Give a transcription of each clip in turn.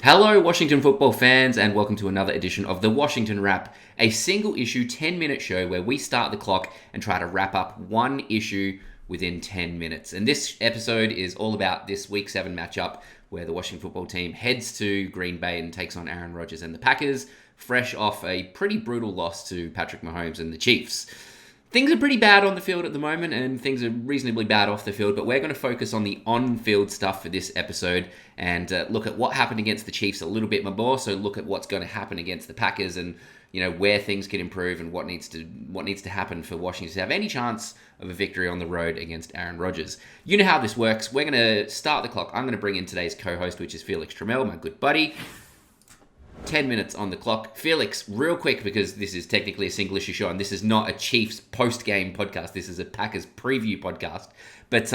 Hello, Washington football fans, and welcome to another edition of the Washington Wrap, a single issue 10-minute show where we start the clock and try to wrap up one issue within 10 minutes. And this episode is all about this Week 7 matchup where the Washington football team heads to Green Bay and takes on Aaron Rodgers and the Packers, fresh off a pretty brutal loss to Patrick Mahomes and the Chiefs. Things are pretty bad on the field at the moment, and things are reasonably bad off the field, but we're going to focus on the on-field stuff for this episode and look at what happened against the Chiefs a little bit more, so look at what's going to happen against the Packers and, you know, where things can improve and what needs to happen for Washington to have any chance of a victory on the road against Aaron Rodgers. You know how this works. We're going to start the clock. I'm going to bring in today's co-host, which is Felix Trammell, my good buddy. 10 minutes on the clock. Felix, real quick, because this is technically a single issue show and this is not a Chiefs post-game podcast. This is a Packers preview podcast. But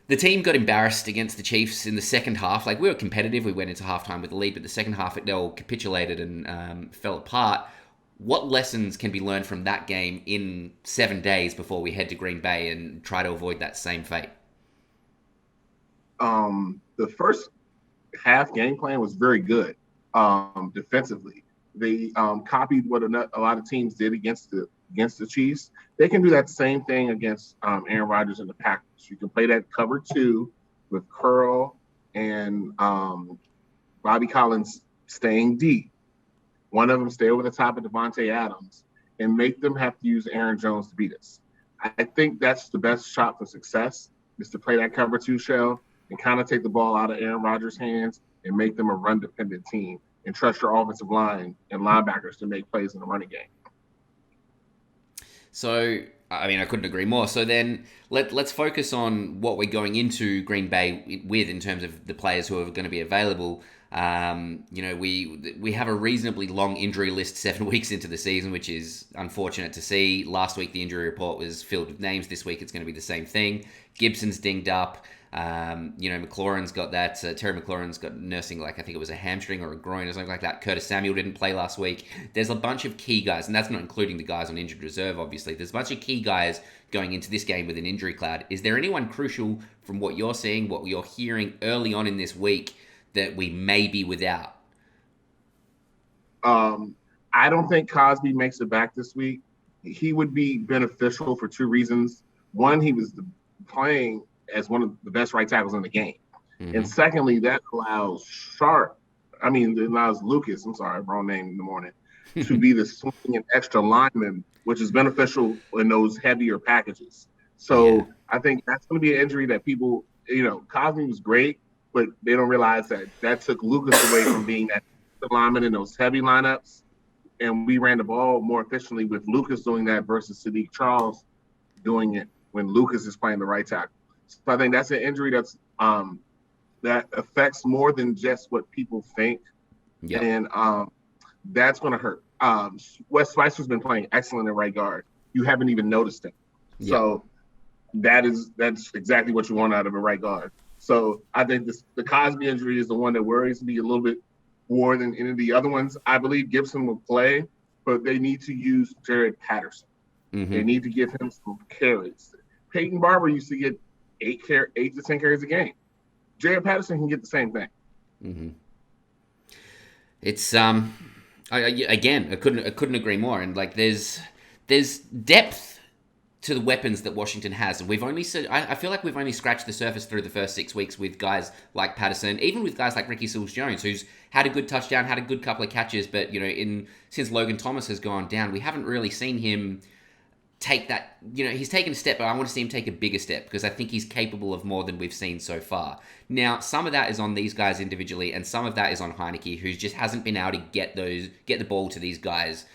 the team got embarrassed against the Chiefs in the second half. Like, we were competitive. We went into halftime with the lead, but the second half it all capitulated and fell apart. What lessons can be learned from that game in 7 days before we head to Green Bay and try to avoid that same fate? The first half game plan was very good. Defensively, they copied what a lot of teams did against the Chiefs. They can do that same thing against Aaron Rodgers and the Packers. You can play that cover two with Curl and Bobby Collins staying deep. One of them stay over the top of Devontae Adams and make them have to use Aaron Jones to beat us. I think that's the best shot for success, is to play that cover two shell and kind of take the ball out of Aaron Rodgers' hands and make them a run-dependent team and trust your offensive line and linebackers to make plays in the running game. So, I mean, I couldn't agree more. So then let's focus on what we're going into Green Bay with in terms of the players who are going to be available. We have a reasonably long injury list 7 weeks into the season, which is unfortunate to see. Last week, the injury report was filled with names. This week, it's going to be the same thing. Gibson's dinged up. McLaurin's got that. Terry McLaurin's got nursing, I think it was a hamstring or a groin or something like that. Curtis Samuel didn't play last week. There's a bunch of key guys, and that's not including the guys on injured reserve, obviously. There's a bunch of key guys going into this game with an injury cloud. Is there anyone crucial from what you're seeing, what you're hearing early on in this week that we may be without? I don't think Cosby makes it back this week. He would be beneficial for two reasons. One, he was playing as one of the best right tackles in the game. Mm-hmm. And secondly, that allows Lucas, wrong name in the morning, to be the swing and extra lineman, which is beneficial in those heavier packages. So yeah. I think that's going to be an injury that people, Cosby was great, but they don't realize that took Lucas away from being that lineman in those heavy lineups. And we ran the ball more efficiently with Lucas doing that versus Sadiq Charles doing it when Lucas is playing the right tackle. So I think that's an injury that affects more than just what people think. Yep. And that's going to hurt. Wes Spicer's been playing excellent at right guard. You haven't even noticed him. Yep. So that's exactly what you want out of a right guard. So I think the Cosby injury is the one that worries me a little bit more than any of the other ones. I believe Gibson will play, but they need to use Jared Patterson. Mm-hmm. They need to give him some carries. Peyton Barber used to get 8 to 10 carries a game. Jared Patterson can get the same thing. Mm-hmm. It's I couldn't agree more. And there's depth to the weapons that Washington has, and we've only said I feel like we've only scratched the surface through the first 6 weeks with guys like Patterson, even with guys like Ricky Seals-Jones, who's had a good touchdown, had a good couple of catches, but since Logan Thomas has gone down, we haven't really seen him take that, he's taken a step, but I want to see him take a bigger step because I think he's capable of more than we've seen so far. Now, some of that is on these guys individually, and some of that is on Heinicke, who just hasn't been able to get the ball to these guys,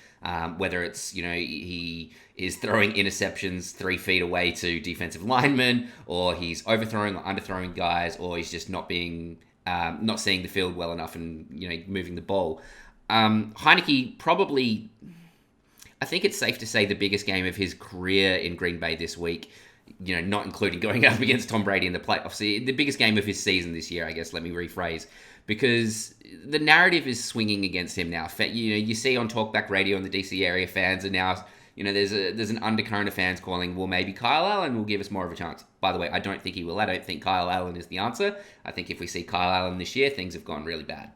whether it's, he is throwing interceptions 3 feet away to defensive linemen, or he's overthrowing or underthrowing guys, or he's just not seeing the field well enough and, moving the ball. Heinicke probably, I think it's safe to say, the biggest game of his career in Green Bay this week, not including going up against Tom Brady in the playoffs. The biggest game of his season this year, I guess, let me rephrase, because the narrative is swinging against him now. You see on Talkback Radio in the DC area, fans are now, there's an undercurrent of fans calling, well, maybe Kyle Allen will give us more of a chance. By the way, I don't think he will. I don't think Kyle Allen is the answer. I think if we see Kyle Allen this year, things have gone really bad.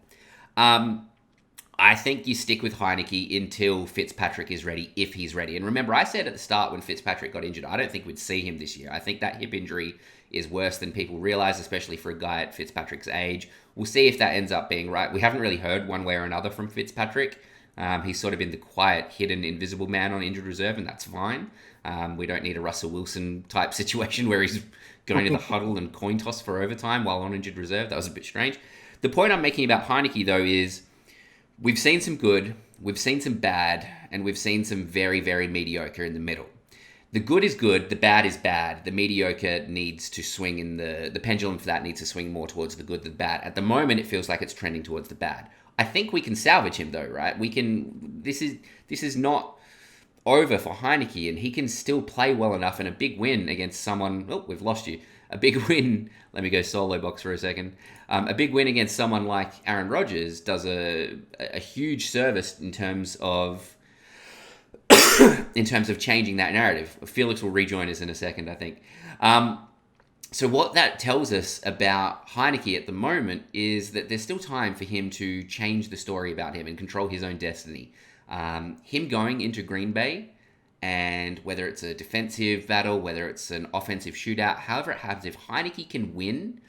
I think you stick with Heineke until Fitzpatrick is ready, if he's ready. And remember, I said at the start when Fitzpatrick got injured, I don't think we'd see him this year. I think that hip injury is worse than people realize, especially for a guy at Fitzpatrick's age. We'll see if that ends up being right. We haven't really heard one way or another from Fitzpatrick. He's sort of been the quiet, hidden, invisible man on injured reserve, and that's fine. We don't need a Russell Wilson type situation where he's going to the huddle and coin toss for overtime while on injured reserve. That was a bit strange. The point I'm making about Heineke, though, is we've seen some good, we've seen some bad, and we've seen some very, very mediocre in the middle. The good is good, the bad is bad. The mediocre needs to swing in the pendulum for that needs to swing more towards the good than the bad. At the moment, it feels like it's trending towards the bad. I think we can salvage him though, right? We can. This is not over for Heineke, and he can still play well enough. And a big win against someone. Oh, we've lost you. A big win. Let me go solo box for a second. A big win against someone like Aaron Rodgers does a huge service in terms of changing that narrative. Felix will rejoin us in a second, I think. So what that tells us about Heineke at the moment is that there's still time for him to change the story about him and control his own destiny. Him going into Green Bay, and whether it's a defensive battle, whether it's an offensive shootout, however it happens, if Heineke can win,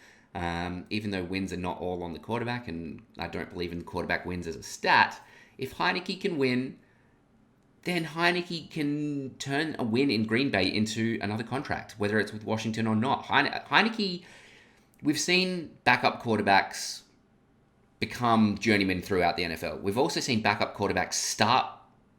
even though wins are not all on the quarterback, and I don't believe in quarterback wins as a stat, if Heineke can win, then Heineke can turn a win in Green Bay into another contract, whether it's with Washington or not. Heineke, we've seen backup quarterbacks become journeymen throughout the NFL. We've also seen backup quarterbacks start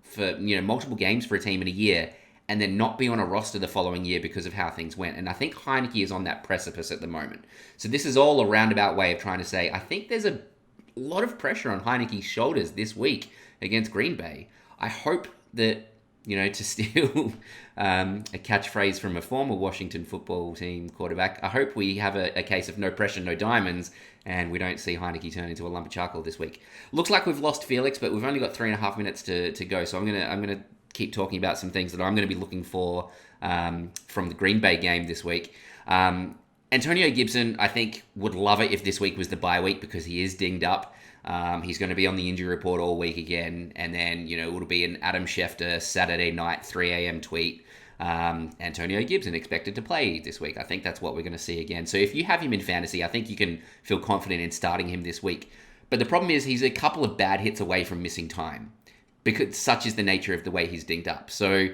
for multiple games for a team in a year and then not be on a roster the following year because of how things went. And I think Heineke is on that precipice at the moment. So this is all a roundabout way of trying to say, I think there's a lot of pressure on Heineke's shoulders this week against Green Bay. I hope that, to steal a catchphrase from a former Washington football team quarterback, I hope we have a case of no pressure, no diamonds, and we don't see Heineke turn into a lump of charcoal this week. Looks like we've lost Felix, but we've only got 3.5 minutes to go, so I'm gonna keep talking about some things that I'm going to be looking for from the Green Bay game this week. Antonio Gibson, I think, would love it if this week was the bye week because he is dinged up. He's going to be on the injury report all week again, and then it'll be an Adam Schefter Saturday night 3 a.m. tweet. Antonio Gibson expected to play this week. I think that's what we're going to see again. So if you have him in fantasy, I think you can feel confident in starting him this week. But the problem is he's a couple of bad hits away from missing time, because such is the nature of the way he's dinged up. So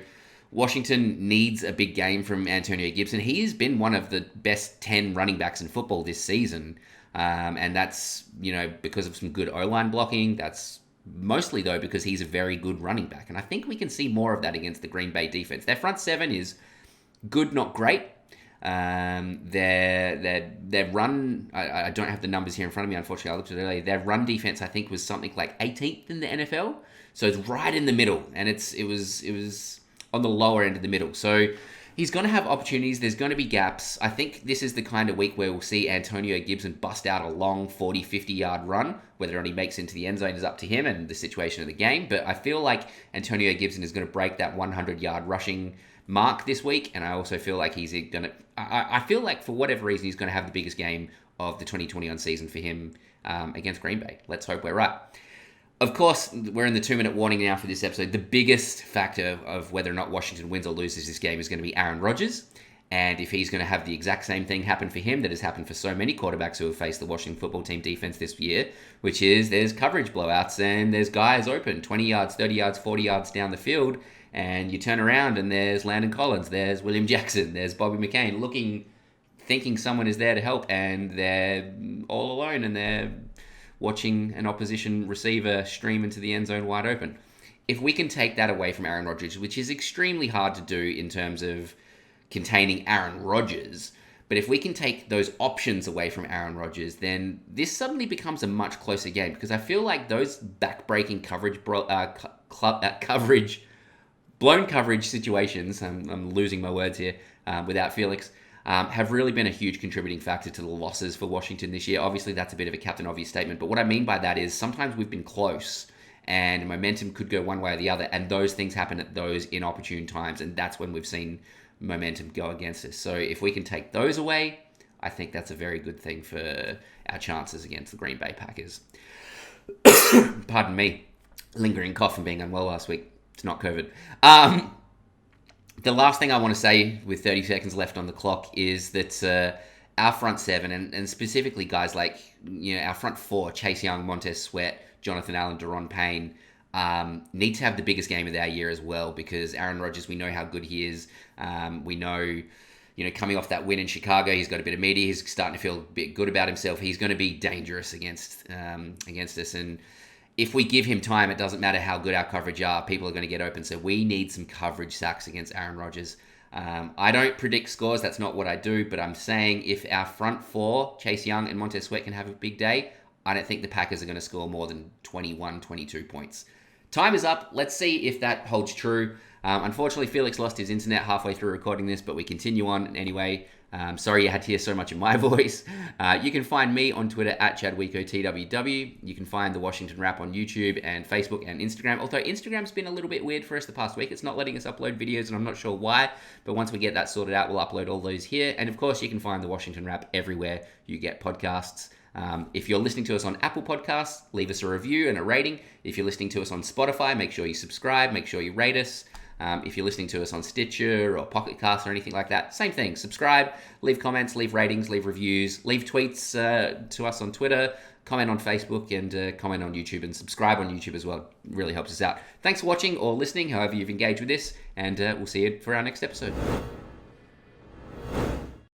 Washington needs a big game from Antonio Gibson. He has been one of the best 10 running backs in football this season. And that's, because of some good O-line blocking. That's mostly, though, because he's a very good running back. And I think we can see more of that against the Green Bay defense. Their front seven is good, not great. Their run, I don't have the numbers here in front of me, unfortunately. I looked at it earlier. Their run defense, I think, was something like 18th in the NFL. So it's right in the middle. And it was on the lower end of the middle. So he's going to have opportunities. There's going to be gaps. I think this is the kind of week where we'll see Antonio Gibson bust out a long 40, 50-yard run. Whether or not he makes into the end zone is up to him and the situation of the game. But I feel like Antonio Gibson is going to break that 100-yard rushing mark this week. And I also feel like he's going to... I feel like for whatever reason, he's going to have the biggest game of the 2021 season for him against Green Bay. Let's hope we're right. Of course, we're in the 2-minute warning now for this episode. The biggest factor of whether or not Washington wins or loses this game is going to be Aaron Rodgers. And if he's going to have the exact same thing happen for him that has happened for so many quarterbacks who have faced the Washington football team defense this year, which is there's coverage blowouts and there's guys open 20 yards, 30 yards, 40 yards down the field, and you turn around and there's Landon Collins, there's William Jackson, there's Bobby McCain thinking someone is there to help, and they're all alone and they're watching an opposition receiver stream into the end zone wide open. If we can take that away from Aaron Rodgers, which is extremely hard to do in terms of containing Aaron Rodgers, but if we can take those options away from Aaron Rodgers, then this suddenly becomes a much closer game, because I feel like those back-breaking blown coverage situations, I'm losing my words here without Felix, have really been a huge contributing factor to the losses for Washington this year. Obviously, that's a bit of a Captain Obvious statement, but what I mean by that is sometimes we've been close and momentum could go one way or the other, and those things happen at those inopportune times, and that's when we've seen momentum go against us. So if we can take those away, I think that's a very good thing for our chances against the Green Bay Packers. Pardon me. Lingering cough from being unwell last week. It's not COVID. The last thing I want to say with 30 seconds left on the clock is that our front seven, and specifically guys like, our front four, Chase Young, Montez Sweat, Jonathan Allen, Deron Payne, need to have the biggest game of their year as well, because Aaron Rodgers, we know how good he is. We know, coming off that win in Chicago, he's got a bit of media. He's starting to feel a bit good about himself. He's going to be dangerous against us. And if we give him time, it doesn't matter how good our coverage are. People are going to get open. So we need some coverage sacks against Aaron Rodgers. I don't predict scores. That's not what I do. But I'm saying if our front four, Chase Young and Montez Sweat, can have a big day, I don't think the Packers are going to score more than 21, 22 points. Time is up. Let's see if that holds true. Unfortunately, Felix lost his internet halfway through recording this, but we continue on anyway. Sorry you had to hear so much of my voice. You can find me on Twitter at ChadwicoTWW. You can find the Washington Wrap on YouTube and Facebook and Instagram. Although Instagram's been a little bit weird for us the past week. It's not letting us upload videos, and I'm not sure why. But once we get that sorted out, we'll upload all those here. And of course, you can find the Washington Wrap everywhere you get podcasts. If you're listening to us on Apple Podcasts, leave us a review and a rating. If you're listening to us on Spotify, make sure you subscribe, make sure you rate us. If you're listening to us on Stitcher or Pocket Cast or anything like that, same thing. Subscribe, leave comments, leave ratings, leave reviews, leave tweets to us on Twitter, comment on Facebook, and comment on YouTube, and subscribe on YouTube as well. It really helps us out. Thanks for watching or listening, however you've engaged with this, and we'll see you for our next episode.